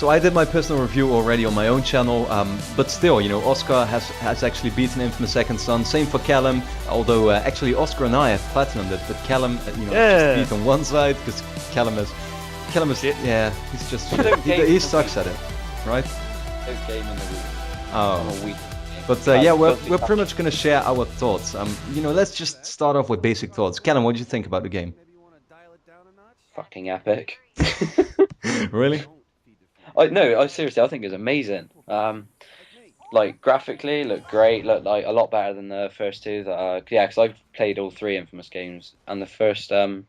So I did my personal review already on my own channel, but still, Oscar has actually beaten Infamous Second Son. Same for Callum, although actually Oscar and I have platinumed it, but Callum, just beat on one side because Callum is shit. Yeah, he's just shit. He sucks at it, right? No game in the week. Oh. Week. But we're pretty much gonna share our thoughts. Let's just start off with basic thoughts. Callum, what did you think about the game? Fucking epic. Really? No, seriously, I think it's amazing. Like graphically, looked great. Looked like a lot better than the first two. Because I've played all three Infamous games, and the first two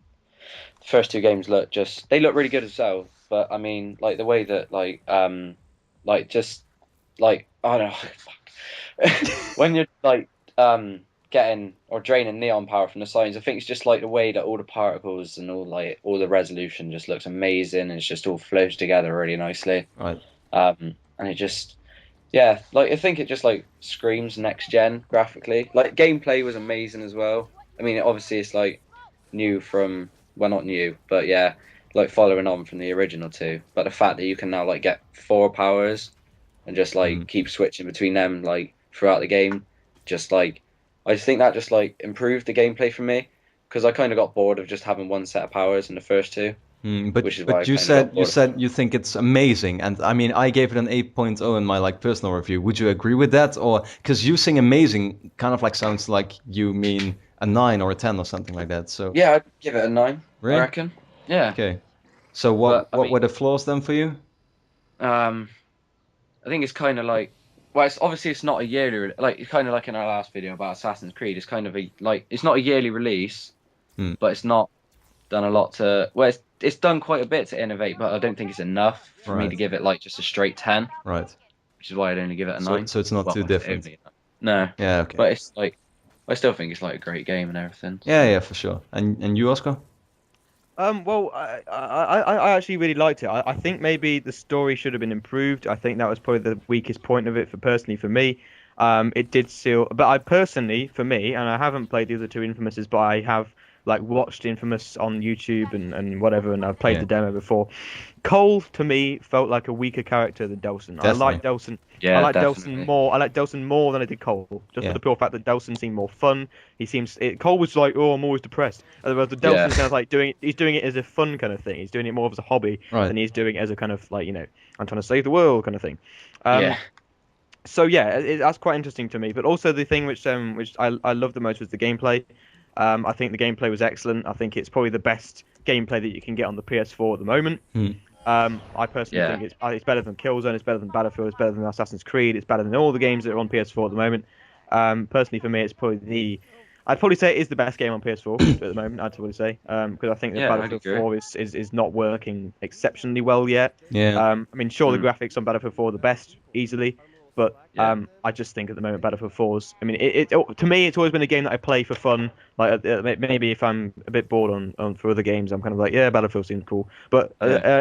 games look really good as well. But I mean, like the way that I don't know, when you're getting or draining neon power from the signs, I think it's just like the way that all the particles and all the resolution just looks amazing, and it's just all flows together really nicely. Right. And it just, yeah, I think it just screams next gen graphically. Like gameplay was amazing as well. I mean, obviously it's new from, well, not new, but yeah, following on from the original two. But the fact that you can now get 4 powers and just keep switching between them throughout the game, I just think that just improved the gameplay for me, because I kind of got bored of just having one set of powers in the first two. But you said you think it's amazing, and I mean I gave it an 8.0 in my personal review. Would you agree with that? Or because you saying amazing kind of sounds like you mean a 9 or a 10 or something like that. So yeah, I'd give it a 9. Really? I reckon. Yeah. Okay. So what were the flaws then for you? I think it's kind of well, it's not a yearly it's kind of like in our last video about Assassin's Creed. It's kind of it's not a yearly release, but it's not done a lot to. Well, it's done quite a bit to innovate, but I don't think it's enough for me to give it just a straight 10. Right. Which is why I'd only give it a 9. So it's not too different. No. Yeah. Okay. But it's I still think it's a great game and everything. So. Yeah, for sure. And you, Oscar? Well, I actually really liked it. I think maybe the story should have been improved. I think that was probably the weakest point of it for me. It did seal, but I personally, for me, and I haven't played the other two Infamouses, but I have watched Infamous on YouTube and whatever, and I've played the demo before. Cole to me felt like a weaker character than Delson. Definitely. I like Delson. Yeah, I like definitely. Delson more. I like Delson more than I did Cole, just for the pure fact that Delson seemed more fun. Cole was oh, I'm always depressed. Otherwise, the Delson sounds like he's doing it as a fun kind of thing. He's doing it more as a hobby than he's doing it as a kind of I'm trying to save the world kind of thing. So that's quite interesting to me. But also the thing which I loved the most was the gameplay. I think the gameplay was excellent. I think it's probably the best gameplay that you can get on the PS4 at the moment. I personally think it's better than Killzone, it's better than Battlefield, it's better than Assassin's Creed, it's better than all the games that are on PS4 at the moment. Personally, for me, it's probably I'd probably say it is the best game on PS4 at the moment. I'd probably say because I think that Battlefield 4 is not working exceptionally well yet. I mean, sure, the graphics on Battlefield 4 are the best easily. But I just think at the moment Battlefield 4's. I mean, to me it's always been a game that I play for fun. Maybe if I'm a bit bored on for other games, I'm kind of Battlefield seems cool. But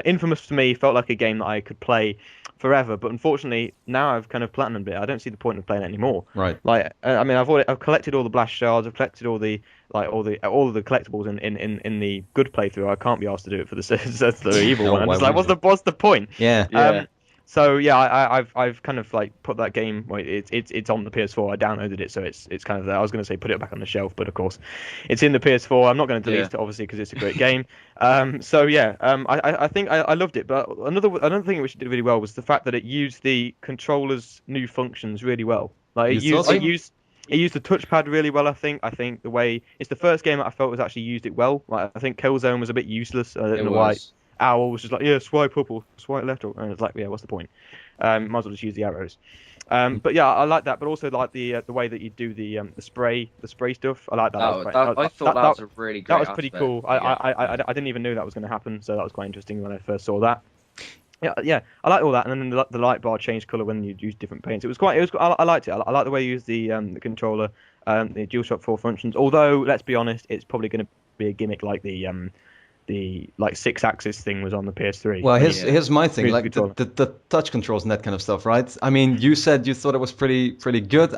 Infamous to me felt like a game that I could play forever. But unfortunately now I've kind of platinumed it. I don't see the point of playing it anymore. Right. I mean, I've collected all the blast shards. I've collected all the all of the collectibles in the good playthrough. I can't be asked to do it for the evil one. I'm just what's the point? Yeah. So I've kind of put that game. Well, it's on the PS4. I downloaded it, so it's kind of there. I was going to say put it back on the shelf, but of course, it's in the PS4. I'm not going to delete it obviously because it's a great game. I think I loved it. But another thing which it did really well was the fact that it used the controller's new functions really well. It used the touchpad really well. I think the way it's the first game that I felt was actually used it well. I think Killzone was a bit useless. I don't know why. Owl was just swipe up or swipe left, and it's what's the point? Might as well just use the arrows. But yeah, I like that. But also the way that you do the spray stuff. I like that. I thought that was a really great. That was pretty cool. I didn't even know that was going to happen, so that was quite interesting when I first saw that. Yeah, I like all that, and then the light bar changed color when you use different paints. I liked it. I like the way you use the controller, the DualShock 4 functions. Although let's be honest, it's probably going to be a gimmick like the the like 6-axis thing was on the PS3. Well, here's my thing, like the touch controls and that kind of stuff, right? I mean, you said you thought it was pretty good.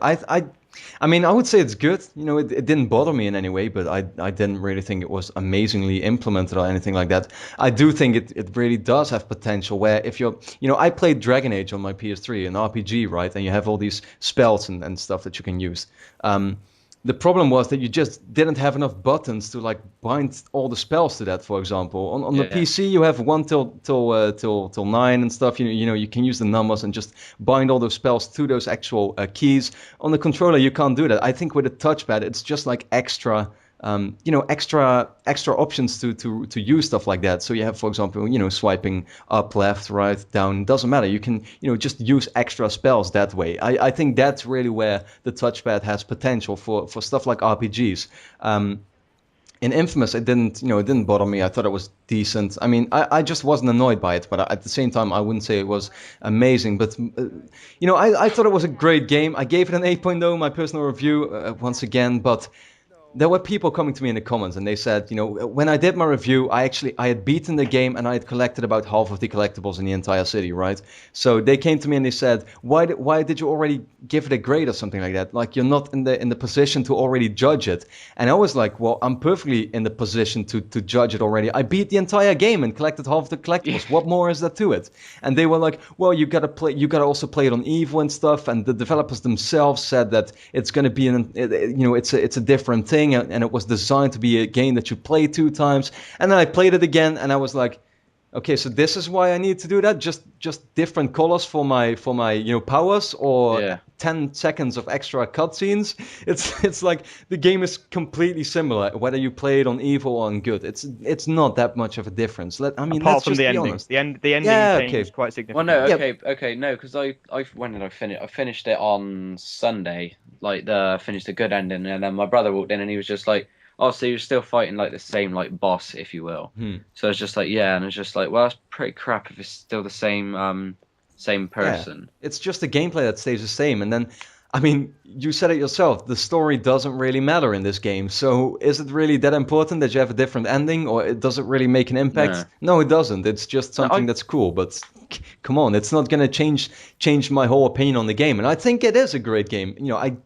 I mean, I would say it's good. You know, it didn't bother me in any way, but I didn't really think it was amazingly implemented or anything like that. I do think it really does have potential where if you're, you know, I played Dragon Age on my PS3, an RPG, right? And you have all these spells and stuff that you can use. The problem was that you just didn't have enough buttons to like bind all the spells to that. For example, on the PC you have 1 till 9 and stuff. You know you can use the numbers and just bind all those spells to those actual keys. On the controller you can't do that. I think with a touchpad it's just like extra. Extra options to use stuff like that. So you have, for example, you know, swiping up, left, right, down. Doesn't matter. You can, you know, just use extra spells that way. I think that's really where the touchpad has potential for stuff like RPGs. In inFAMOUS, it didn't bother me. I thought it was decent. I mean, I just wasn't annoyed by it, but at the same time, I wouldn't say it was amazing. But, you know, I thought it was a great game. I gave it an 8.0, my personal review, once again, but there were people coming to me in the comments and they said, you know, when I did my review, I had beaten the game and I had collected about half of the collectibles in the entire city, right? So they came to me and they said, why did you already give it a grade or something like that? Like you're not in the position to already judge it. And I was like, well, I'm perfectly in the position to judge it already. I beat the entire game and collected half the collectibles. What more is there to it? And they were like, well, you gotta also play it on Evo and stuff. And the developers themselves said that it's gonna be it's a different thing. And it was designed to be a game that you play 2 times. And then I played it again, and I was like, okay, so this is why I need to do that? Just different colors for my powers, or 10 seconds of extra cutscenes. It's like the game is completely similar whether you play it on evil or on good. It's not that much of a difference. Apart from the ending. The ending change is quite significant. Well, no, okay, no, because when did I finish? I finished it on Sunday. Like finished the good ending, and then my brother walked in and he was just like, "Oh, so you're still fighting like the same like boss, if you will." So it's just like, yeah, and it's just like, well, it's pretty crap if it's still the same person. Yeah. It's just the gameplay that stays the same, and then, I mean, you said it yourself. The story doesn't really matter in this game. So is it really that important that you have a different ending, or does it really make an impact? No, it doesn't. It's just something that's cool, but come on, it's not gonna change my whole opinion on the game. And I think it is a great game. You know,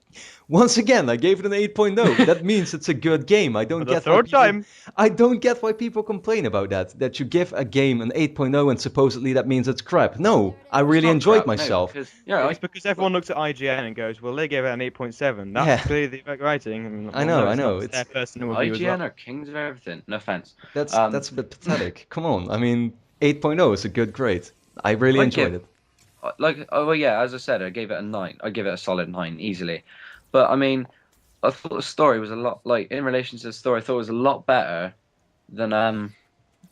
once again, I gave it an 8.0. That means it's a good game. I don't get why people complain about that. That you give a game an 8.0 and supposedly that means it's crap. No, I really enjoyed myself. No, it's because everyone looks at IGN and goes, well, they gave it an 8.7. That's clearly the writing. I know. It's their personal review IGN as well. are kings of everything. No offense. That's a bit pathetic. Come on. I mean, 8.0 is a good grade. I really enjoyed it. As I said, I gave it a 9. I give it a solid 9 easily. But I mean, I thought the story was a lot, like, in relation to the story, I thought it was a lot better than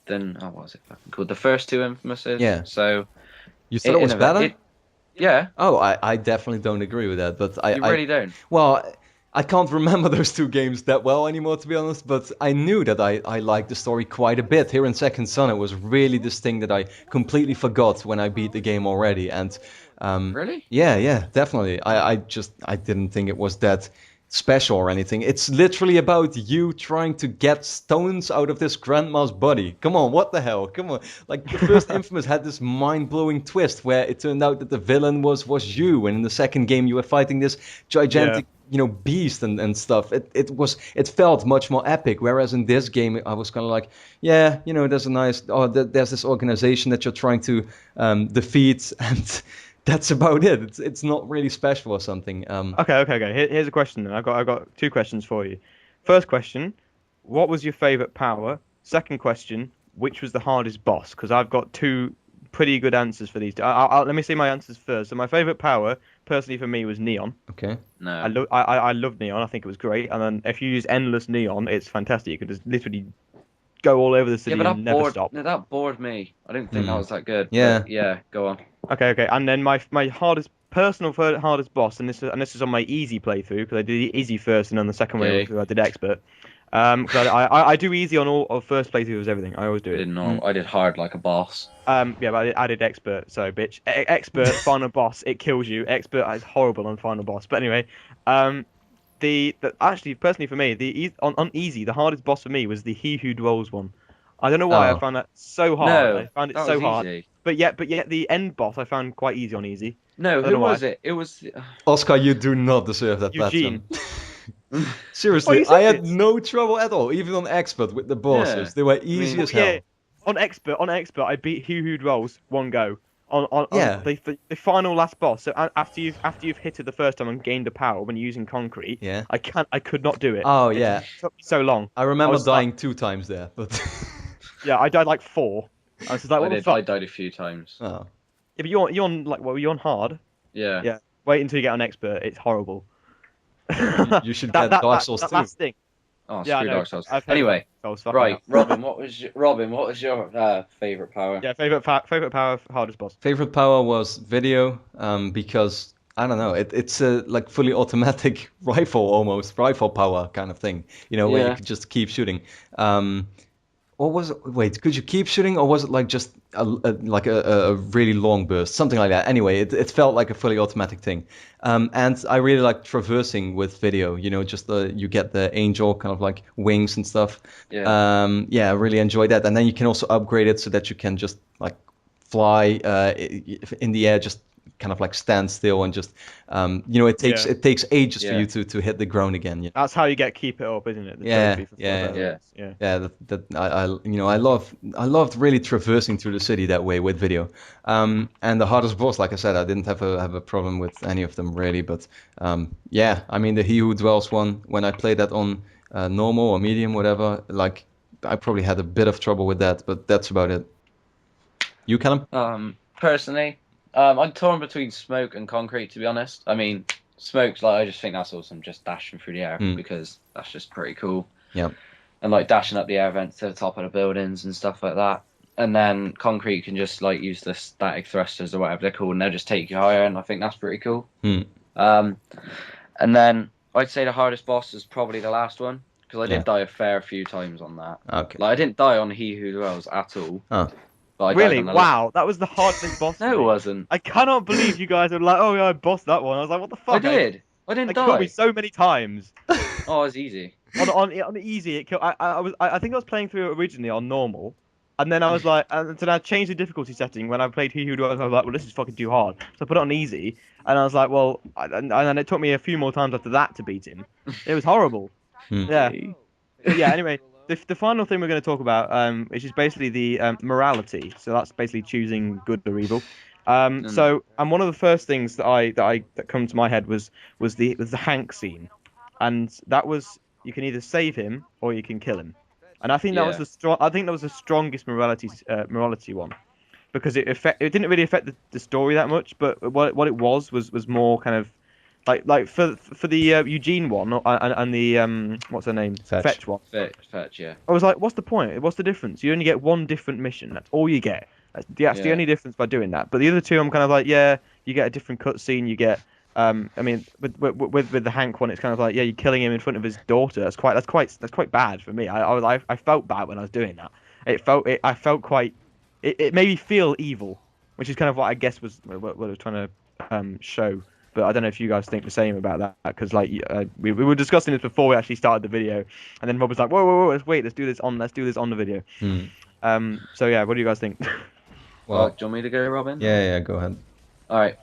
what was it fucking called? The first 2 inFAMOUSes. Yeah. So you thought it was better? Yeah. Oh, I definitely don't agree with that. But you really don't. Well, I can't remember those 2 games that well anymore, to be honest. But I knew that I liked the story quite a bit. Here in Second Son, it was really this thing that I completely forgot when I beat the game already. And really? Yeah, definitely. I didn't think it was that special or anything. It's literally about you trying to get stones out of this grandma's body. Come on, what the hell? Come on. Like, the first inFAMOUS had this mind-blowing twist where it turned out that the villain was you, and in the second game you were fighting this gigantic beast and stuff. It felt much more epic, whereas in this game I was kind of like, there's this organization that you're trying to defeat, and that's about it. It's not really special or something. Okay. Here's a question then. I've got 2 questions for you. First question, what was your favorite power? Second question, which was the hardest boss? Because I've got 2 pretty good answers for these. Let me see my answers first. So my favorite power, personally for me, was Neon. Okay. No. I love Neon. I think it was great. And then if you use endless Neon, it's fantastic. You can just literally go all over the city and never stop. No, that bored me. I didn't think that was that good. Yeah. Yeah, go on. Okay. And then my personal hardest boss, and this is on my easy playthrough, because I did easy first, and on the second way I did expert. Because I do easy on all of first playthroughs, everything. I always do it. I did hard like a boss. But I did expert. So bitch, expert final boss, it kills you. Expert is horrible on final boss. But anyway, actually personally for me, on easy, the hardest boss for me was the He Who Dwells one. I don't know why I found that so hard. No, I found it that so was hard. easy. But yet the end boss I found quite easy on easy. No, who was it? It was Oscar. You do not deserve that Eugene. pattern. Seriously, Oh, I had no trouble at all, even on expert with the bosses. Yeah. They were easy as hell. On expert, I beat Hoo Rolls one go. On the final last boss. So after you've hit it the first time and gained the power when you're using concrete, I could not do it. Oh It yeah, took me so long. I remember dying 2 times there, but yeah, I died like 4. I was just like, what the fuck? I died a few times. Oh. Yeah, but you're on like, what were you on hard? Yeah. Yeah. Wait until you get on expert. It's horrible. You should get Dark Souls that 2. last thing. Oh, screw Dark Souls. Anyway, right, Robin, what was your favorite power? Yeah, favorite power, hardest boss. Favorite power was video, because I don't know, it's a like fully automatic rifle power kind of thing. You know, where you could just keep shooting. What was it? Wait, could you keep shooting, or was it like just a really long burst, something like that? Anyway, it felt like a fully automatic thing, and I really like traversing with video. You know, just you get the angel kind of like wings and stuff. I really enjoyed that, and then you can also upgrade it so that you can just like fly in the air, just kind of like stand still and just it takes ages for you to hit the ground again. You know? That's how you keep it up, isn't it? I loved really traversing through the city that way with video. And the hardest boss, like I said, I didn't have a problem with any of them really, but I mean the He Who Dwells one, when I played that on normal or medium, whatever, like I probably had a bit of trouble with that, but that's about it. You, Callum? Personally, I'm torn between smoke and concrete, to be honest. I mean, smoke's like, I just think that's awesome, just dashing through the air, because that's just pretty cool. Yeah. And like dashing up the air vents to the top of the buildings and stuff like that. And then concrete can just like use the static thrusters or whatever they're called, and they'll just take you higher, and I think that's pretty cool. And then I'd say the hardest boss is probably the last one, because I did die a fair few times on that. Okay. Like I didn't die on He Who Dwells at all. Oh. Really? Wow, that was the hardest boss. No, it wasn't. I cannot believe you guys are like, oh yeah, I bossed that one. I was like, what the fuck? I didn't die. It killed me so many times. Oh, it was easy. on easy, it killed. I think I was playing through it originally on normal, and then I was like, and then I changed the difficulty setting when I played He Who Dwells. I was like, well, this is fucking too hard. So I put it on easy, and I was like, well, and then it took me a few more times after that to beat him. It was horrible. Yeah. Yeah. Anyway. The final thing we're going to talk about, which is basically the morality. So that's basically choosing good or evil. So, and one of the first things that come to my head was the Hank scene, and that was, you can either save him or you can kill him, and I think that was the strongest morality one, because it didn't really affect the story that much, but what it was more kind of like for the Eugene one and the what's her name, Fetch one. Fetch, yeah. I was like, what's the point? What's the difference? You only get one different mission. That's all you get. That's the only difference by doing that. But the other two, I'm kind of like, yeah, you get a different cutscene. You get, I mean, with the Hank one, it's kind of like, yeah, you're killing him in front of his daughter. That's quite bad for me. I felt bad when I was doing that. I felt quite. It made me feel evil, which is kind of what I guess was what I was trying to show. But I don't know if you guys think the same about that, because like we were discussing this before we actually started the video, and then Rob was like, whoa, let's do this on the video. So yeah, what do you guys think? Well, do you want me to go, Robin? Yeah, go ahead. All right.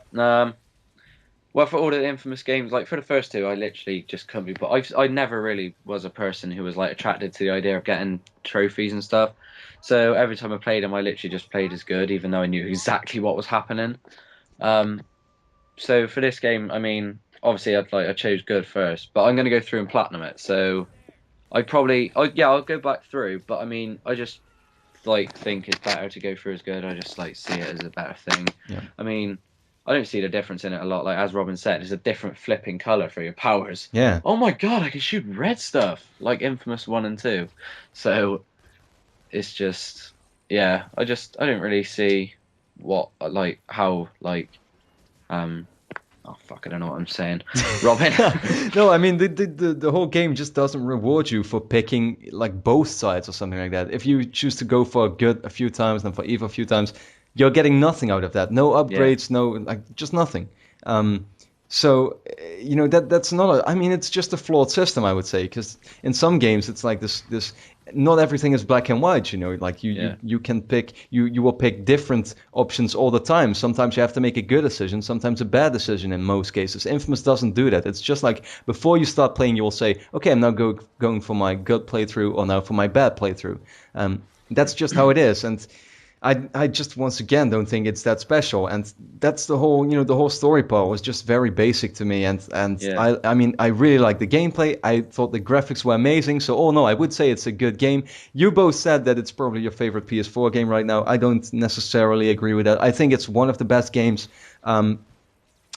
Well, for all the infamous games, like for the first two, I literally just couldn't be. But I never really was a person who was like attracted to the idea of getting trophies and stuff. So every time I played them, I literally just played as good, even though I knew exactly what was happening. So for this game, I mean, obviously I chose good first, but I'm going to go through and platinum it. So I'll go back through, but I mean, I just like think it's better to go through as good. I just like see it as a better thing. Yeah. I mean, I don't see the difference in it a lot. Like as Robin said, there's a different flipping color for your powers. Yeah. Oh my god, I can shoot red stuff like Infamous 1 and 2. So it's just I don't really see oh fuck, I don't know what I'm saying. Robin. No, I mean the whole game just doesn't reward you for picking like both sides or something like that. If you choose to go for good a few times and for evil a few times, you're getting nothing out of that. No upgrades, no just nothing. So that's not I mean, it's just a flawed system, I would say, because in some games it's like this not everything is black and white, like you can pick, you will pick different options all the time. Sometimes you have to make a good decision, sometimes a bad decision in most cases. Infamous doesn't do that. It's just like before you start playing, you will say, okay, I'm now going for my good playthrough or now for my bad playthrough. That's just how it is. And I just once again don't think it's that special, and that's the whole the whole story part was just very basic to me, and I mean I really like the gameplay. I thought the graphics were amazing, so all in all I would say it's a good game. You both said that it's probably your favorite PS4 game right now. I don't necessarily agree with that. I think it's one of the best games.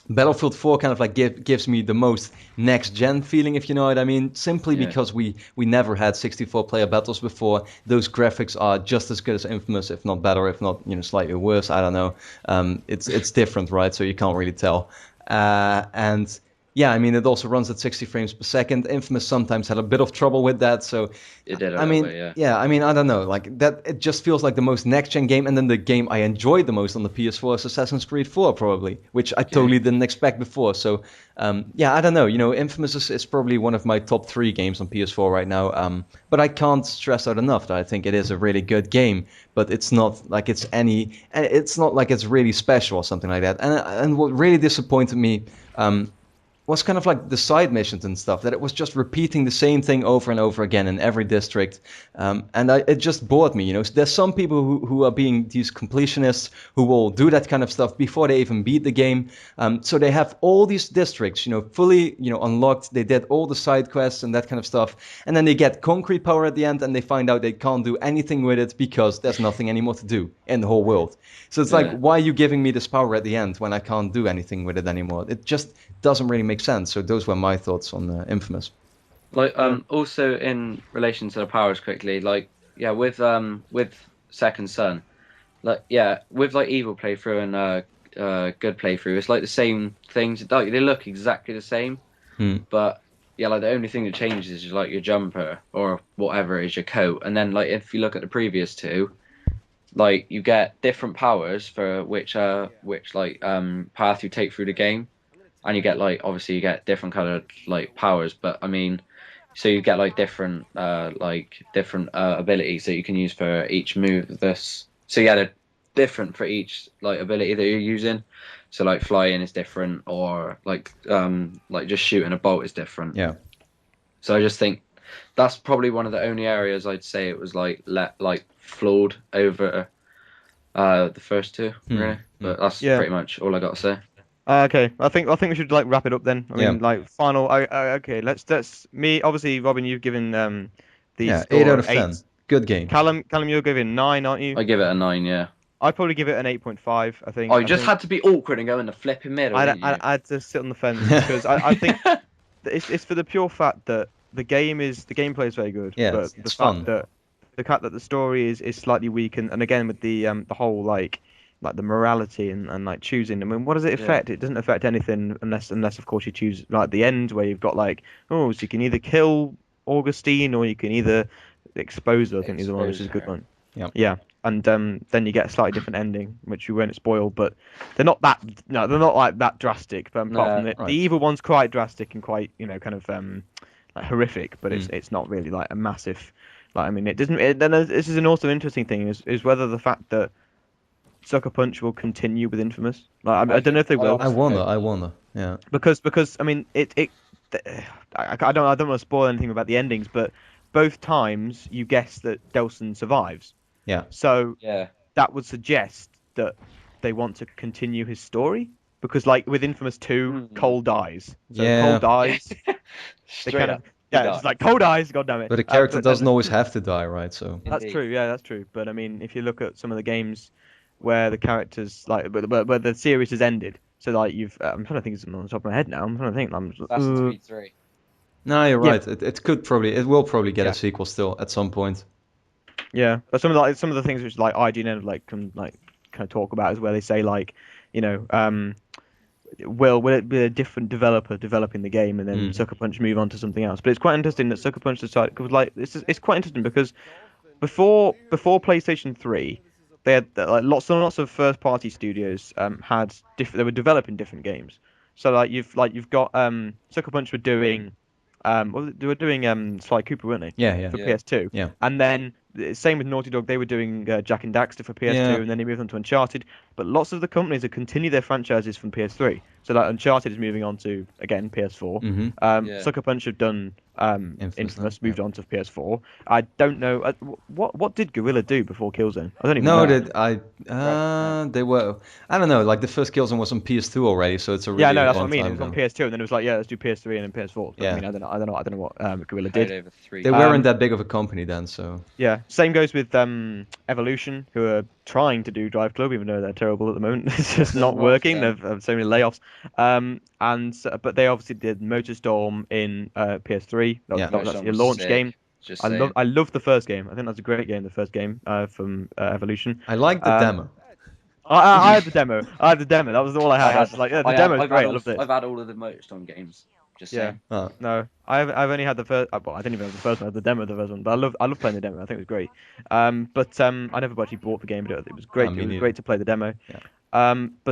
Battlefield 4 kind of like gives me the most next-gen feeling, if you know what I mean, simply because we never had 64-player battles before. Those graphics are just as good as Infamous, if not better, if not slightly worse. I don't know. It's different, right? So you can't really tell. And yeah, I mean, it also runs at 60 frames per second. Infamous sometimes had a bit of trouble with that. So, it did. I mean, I mean, I don't know. Like that, it just feels like the most next-gen game. And then the game I enjoyed the most on the PS4 is Assassin's Creed 4, probably, which I totally didn't expect before. So, yeah, I don't know. Infamous is probably one of my top 3 games on PS4 right now. But I can't stress out enough that I think it is a really good game. But it's not like it's not like it's really special or something like that. And what really disappointed me. Was kind of like the side missions and stuff, that it was just repeating the same thing over and over again in every district. It just bored me, There's some people who are being these completionists who will do that kind of stuff before they even beat the game. So they have all these districts, fully, unlocked. They did all the side quests and that kind of stuff. And then they get concrete power at the end and they find out they can't do anything with it because there's nothing anymore to do in the whole world. So it's like, why are you giving me this power at the end when I can't do anything with it anymore? It just doesn't really make sense. So those were my thoughts on Infamous. Like also in relation to the powers quickly, like with Second Son, like with like evil playthrough and good playthrough, it's like the same things. Like they look exactly the same, but like the only thing that changes is like your jumper or whatever is your coat. And then like if you look at the previous two, like you get different powers for which like path you take through the game. And you get like obviously you get different colored like powers, but I mean, so you get like different abilities that you can use for each move. So they're different for each like ability that you're using. So like flying is different, or like just shooting a bolt is different. Yeah. So I just think that's probably one of the only areas I'd say it was like flawed over the first two, really. But that's pretty much all I got to say. Okay, I think we should like wrap it up then. I mean, like final. Okay, let's me. Obviously, Robin, you've given the score 8 out of 10. Good game. Callum, you're giving 9, aren't you? I give it a 9. Yeah. I'd probably give it an 8.5. I think. Oh, you just had to be awkward and go in the flipping middle. I had to sit on the fence because I think it's for the pure fact that the gameplay is very good. Yeah, but it's fun. The fact that the story is slightly weak, and again with the whole like the morality and like choosing. I mean, what does it affect? It doesn't affect anything unless of course you choose like the end where you've got like, so you can either kill Augustine or you can either expose her. I think is the one which is a good one. Yeah. And then you get a slightly different ending, which you won't spoil, but they're not like that drastic. But apart from the evil one's quite drastic and quite kind of like horrific, but it's not really like a massive. Like I mean, it doesn't. Then this is an also interesting thing is whether the fact that Sucker Punch will continue with Infamous. Like, I don't know if they will. I wonder. Yeah. Because I mean I don't want to spoil anything about the endings, but both times you guess that Delson survives. Yeah. So that would suggest that they want to continue his story, because like with Infamous 2, Cole dies. So Cole dies. Straight up. It's like Cole dies. God damn it. But a character doesn't always have to die, right? So that's true. Yeah, that's true. But I mean, if you look at some of the games where the characters where the series has ended, so like I'm trying to think of something on the top of my head now. I'm trying to think. Assassin's Creed 3. No, you're right. It will probably get a sequel still at some point. Yeah, but some of the things which like IGN can kind of talk about is where they say like, will it be a different developer developing the game and then Sucker Punch move on to something else? But it's quite interesting that Sucker Punch decided, because like it's quite interesting because before PlayStation 3, they had like lots of first party studios they were developing different games. So like you've got Sucker Punch were doing They were doing Sly Cooper, weren't they? Yeah. For PS2. Yeah. And then same with Naughty Dog, they were doing Jack and Daxter for PS2, and then they moved on to Uncharted. But lots of the companies have continued their franchises from PS3. So like Uncharted is moving on to again PS4. Mm-hmm. Sucker Punch have done Infamous, moved on to PS4. I don't know what did Guerrilla do before Killzone. I don't even know. They were. I don't know. Like the first Killzone was on PS2 already, so it's a really that's what I long mean. time It was on ago. PS2, and then it was like, let's do PS3 and then PS4. But, I mean, I don't know what Guerrilla did. Over 3. They weren't that big of a company then, so. Yeah, same goes with Evolution, who are trying to do Drive Club, even though they're terrible at the moment. It's just not working. They've so many layoffs. But they obviously did MotorStorm in PS3. That's your launch game. I love the first game. I think that's a great game. The first game from Evolution. I like the demo. I had the demo. That was all I had. The demo's great. I loved it. I've had all of the MotorStorm games. Just saying. No, I've only had the first. Well, I didn't even have the first one. I had the demo of the first one, but I love playing the demo. I think it was great. I never actually bought the game, but it was great. It was great to play the demo. Yeah.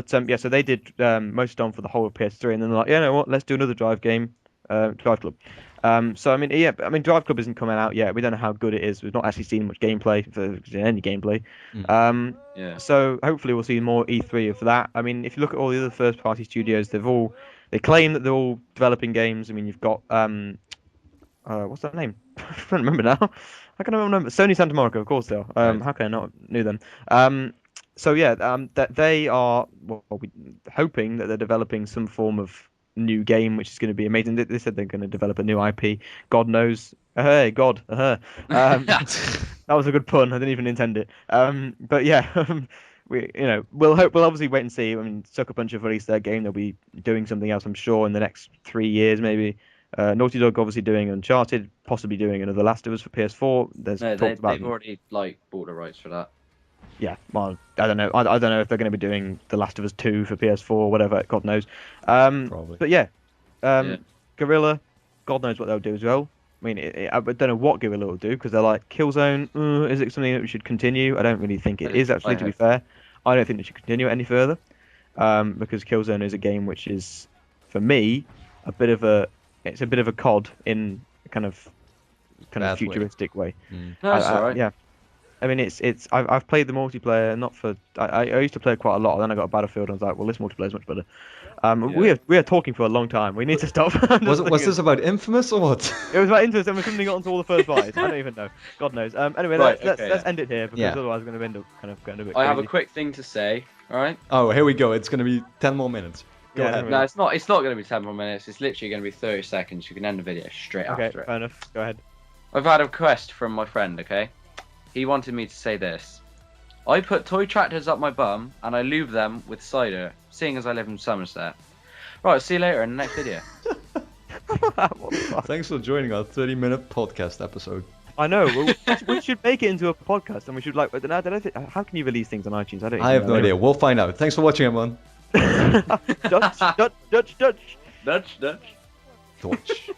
So they did MotorStorm for the whole of PS3, and then they're like, you know what? Let's do another Drive game, Drive Club. Drive Club isn't coming out yet. We don't know how good it is. We've not actually seen much gameplay for any gameplay. So hopefully we'll see more E3 of that. I mean, if you look at all the other first-party studios, they claim that they're all developing games. I mean, you've got what's that name? I can't remember now. How can I remember? Sony Santa Monica, of course they are. How can I not know them? That they are hoping that they're developing some form of new game, which is going to be amazing. They said they're going to develop a new IP. God knows. Hey, God. That was a good pun. I didn't even intend it. But yeah. We'll obviously wait and see. I mean, Sucker Punch have released their game. They'll be doing something else, I'm sure, in the next 3 years, maybe. Naughty Dog obviously doing Uncharted, possibly doing another Last of Us for PS4. They've already bought the rights for that. Yeah, well, I don't know. I don't know if they're going to be doing The Last of Us 2 for PS4 or whatever. God knows. Probably. But yeah, Guerrilla, God knows what they'll do as well. I mean, I don't know what Guerrilla will do because they're like, Killzone, is it something that we should continue? I don't really think it is, actually, to be fair. I don't think they should continue it any further because Killzone is a game which is, for me, a bit of a COD in a kind of futuristic way. No, that's all right. Yeah. I mean, I've played the multiplayer, not for... I used to play it quite a lot, and then I got Battlefield, and I was like, well, this multiplayer is much better. We are talking for a long time. We need to stop. Was this about Infamous or what? It was about Infamous, and we couldn't get onto all the first buys. I don't even know. God knows. Anyway, let's end it here, because otherwise we're going to end up kind of going a bit crazy. I have a quick thing to say, all right? Oh, here we go. It's going to be 10 more minutes. Go ahead. No, it's not going to be 10 more minutes. It's literally going to be 30 seconds. You can end the video straight after it. Okay, fair enough. Go ahead. I've had a request from my friend, okay? He wanted me to say this. I put toy tractors up my bum and I lube them with cider, seeing as I live in Somerset. Right, see you later in the next video. Thanks for joining our 30-minute podcast episode. I know. We should make it into a podcast, and we should how can you release things on iTunes? I have no idea. We'll find out. Thanks for watching, everyone. Dutch. Dutch. Dutch.